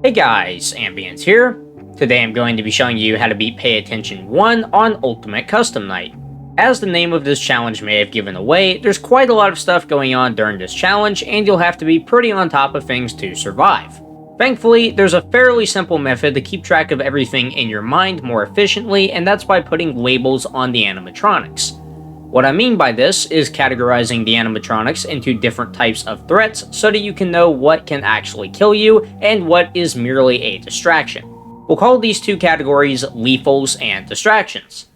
Hey guys, Ambience here. Today I'm going to be showing you how to beat Pay Attention 1 on Ultimate Custom Night. As the name of this challenge may have given away, there's quite a lot of stuff going on during this challenge and you'll have to be pretty on top of things to survive. Thankfully, there's a fairly simple method to keep track of everything in your mind more efficiently, and that's by putting labels on the animatronics. What I mean by this is categorizing the animatronics into different types of threats so that you can know what can actually kill you and what is merely a distraction. We'll call these two categories lethals and distractions.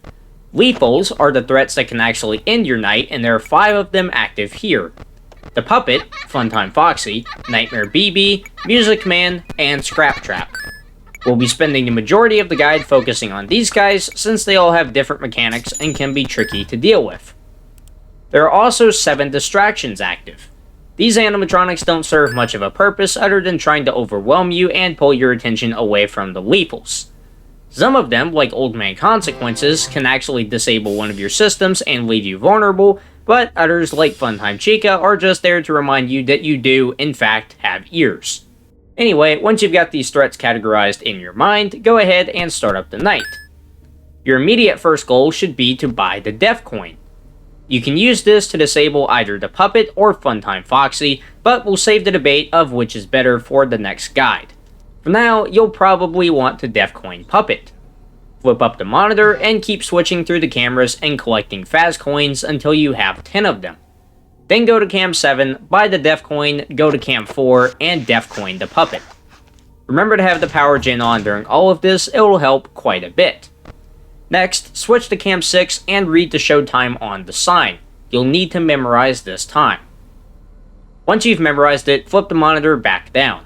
Lethals are the threats that can actually end your night, and there are 5 of them active here. The Puppet, Funtime Foxy, Nightmare BB, Music Man, and Scrap Trap. We'll be spending the majority of the guide focusing on these guys since they all have different mechanics and can be tricky to deal with. There are also 7 distractions active. These animatronics don't serve much of a purpose other than trying to overwhelm you and pull your attention away from the lethals. Some of them, like Old Man Consequences, can actually disable one of your systems and leave you vulnerable, but others, like Funtime Chica, are just there to remind you that you do, in fact, have ears. Anyway, once you've got these threats categorized in your mind, go ahead and start up the night. Your immediate first goal should be to buy the Death Coin. You can use this to disable either the Puppet or Funtime Foxy, but we'll save the debate of which is better for the next guide. For now, you'll probably want the Death Coin Puppet. Flip up the monitor and keep switching through the cameras and collecting Faz coins until you have 10 of them. Then go to Cam 7, buy the Death Coin, go to Cam 4, and Death Coin the Puppet. Remember to have the power gen on during all of this, it will help quite a bit. Next, switch to Cam 6 and read the showtime on the sign. You'll need to memorize this time. Once you've memorized it, flip the monitor back down.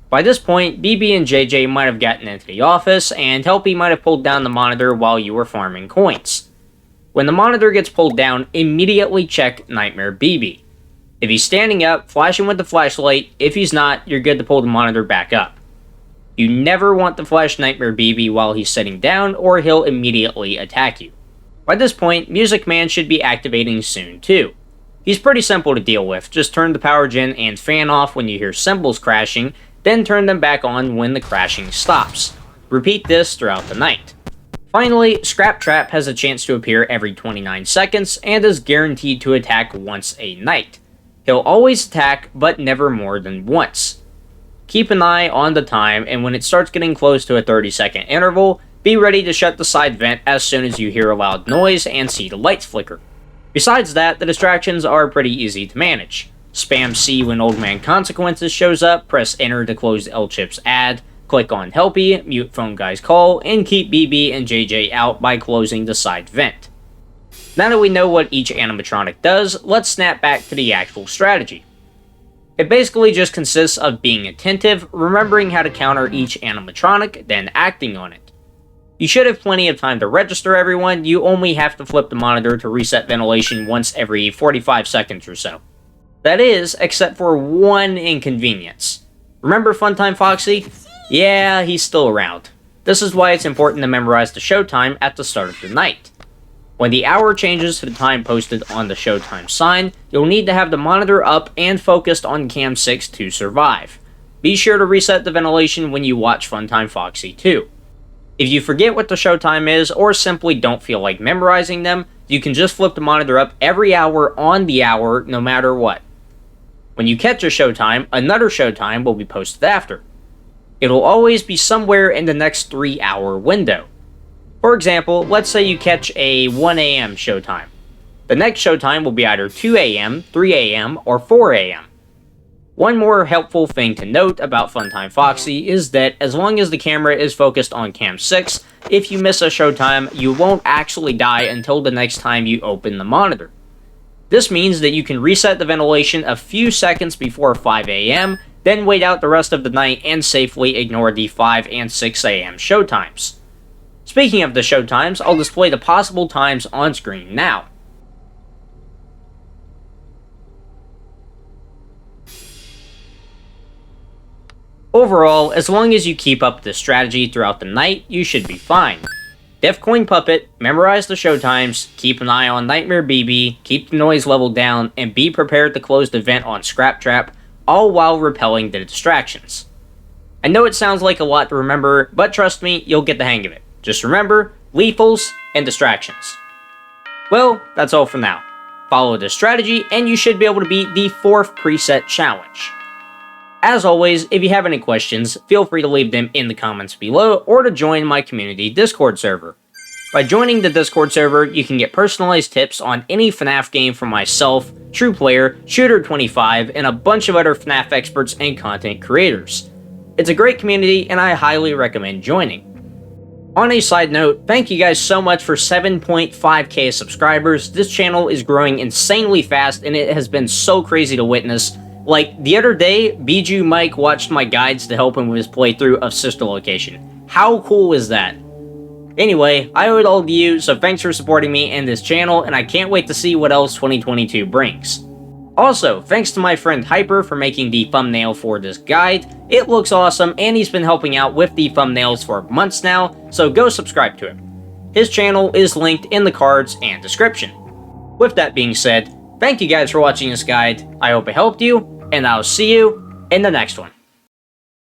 By this point, BB and JJ might have gotten into the office, and Helpy might have pulled down the monitor while you were farming coins. When the monitor gets pulled down, immediately check Nightmare BB. If he's standing up, flash him with the flashlight. If he's not, you're good to pull the monitor back up. You never want to flash Nightmare BB while he's sitting down, or he'll immediately attack you. By this point, Music Man should be activating soon too. He's pretty simple to deal with, just turn the power gen and fan off when you hear cymbals crashing, then turn them back on when the crashing stops. Repeat this throughout the night. Finally, Scrap Trap has a chance to appear every 29 seconds and is guaranteed to attack once a night. He'll always attack, but never more than once. Keep an eye on the time, and when it starts getting close to a 30-second interval, be ready to shut the side vent as soon as you hear a loud noise and see the lights flicker. Besides that, the distractions are pretty easy to manage. Spam C when Old Man Consequences shows up, press enter to close L-Chip's ad, click on Helpy, mute Phone Guy's call, and keep BB and JJ out by closing the side vent. Now that we know what each animatronic does, let's snap back to the actual strategy. It basically just consists of being attentive, remembering how to counter each animatronic, then acting on it. You should have plenty of time to register everyone, you only have to flip the monitor to reset ventilation once every 45 seconds or so. That is, except for one inconvenience. Remember Funtime Foxy? Yeah, he's still around. This is why it's important to memorize the showtime at the start of the night. When the hour changes to the time posted on the showtime sign, you'll need to have the monitor up and focused on Cam 6 to survive. Be sure to reset the ventilation when you watch Funtime Foxy too. If you forget what the showtime is, or simply don't feel like memorizing them, you can just flip the monitor up every hour on the hour, no matter what. When you catch a showtime, another showtime will be posted after. It'll always be somewhere in the next 3-hour window. For example, let's say you catch a 1 AM showtime. The next showtime will be either 2 AM, 3 AM, or 4 AM. One more helpful thing to note about Funtime Foxy is that as long as the camera is focused on Cam 6, if you miss a showtime, you won't actually die until the next time you open the monitor. This means that you can reset the ventilation a few seconds before 5 AM, then wait out the rest of the night and safely ignore the 5 and 6 AM showtimes. Speaking of the showtimes, I'll display the possible times on screen now. Overall, as long as you keep up this strategy throughout the night, you should be fine. Death Coin Puppet, memorize the showtimes, keep an eye on Nightmare BB, keep the noise level down, and be prepared to close the vent on Scrap Trap, all while repelling the distractions. I know it sounds like a lot to remember, but trust me, you'll get the hang of it. Just remember, lethals and distractions. Well, that's all for now. Follow this strategy and you should be able to beat the 4th preset challenge. As always, if you have any questions, feel free to leave them in the comments below or to join my community Discord server. By joining the Discord server, you can get personalized tips on any FNaF game from myself, TruePlayer, Shooter25, and a bunch of other FNaF experts and content creators. It's a great community and I highly recommend joining. On a side note, thank you guys so much for 7.5k subscribers. This channel is growing insanely fast and it has been so crazy to witness. Like, the other day, Bijou Mike watched my guides to help him with his playthrough of Sister Location. How cool is that? Anyway, I owe it all to you, so thanks for supporting me and this channel, and I can't wait to see what else 2022 brings. Also, thanks to my friend Hyper for making the thumbnail for this guide. It looks awesome, and he's been helping out with the thumbnails for months now, so go subscribe to him. His channel is linked in the cards and description. With that being said, thank you guys for watching this guide, I hope it helped you, and I'll see you in the next one.